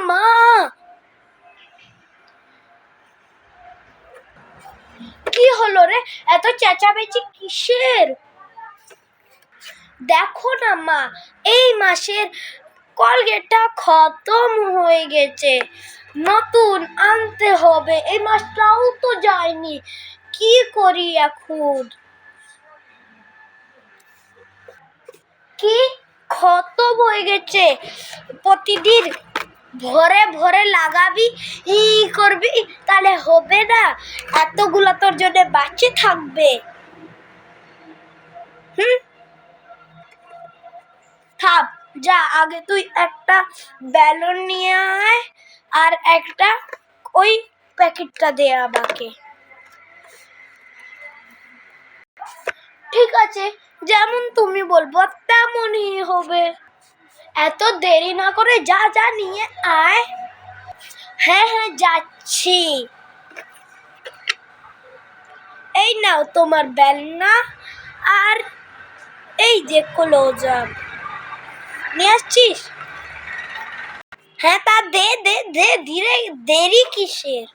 মা, কি হলো রে, এত চেঁচামেচি কিসের? দেখো না মা, এই মাসের কলগেটটা খতম হয়ে গেছে, নতুন আনতে হবে। এই মাসটাও তো যায়নি, কি করি এখন? কি খতম হয়ে গেছে? প্রতিদিন ভরে ভরে লাগাবি, ই করবি, তাহলে হবে না? এতগুলো তোর জন্য বাঁচে থাকবে? থাক, যা, আগে তুই একটা ব্যালুন নিয়ে আয় আর একটা ওই প্যাকেটটা দে আমাকে। ঠিক আছে, যেমন তুমি বলবো তেমনই হবে। এত দেরি না করে যা যা নিয়ে আয়। হ্যাঁ হ্যাঁ, যাচ্ছি। এই নাও তোমার বেলনা আর এই যে ক্লোজ আপ নিয়ে আসছিস? হ্যাঁ, তা দে দে দে, ধীরে, দেরি কিসের?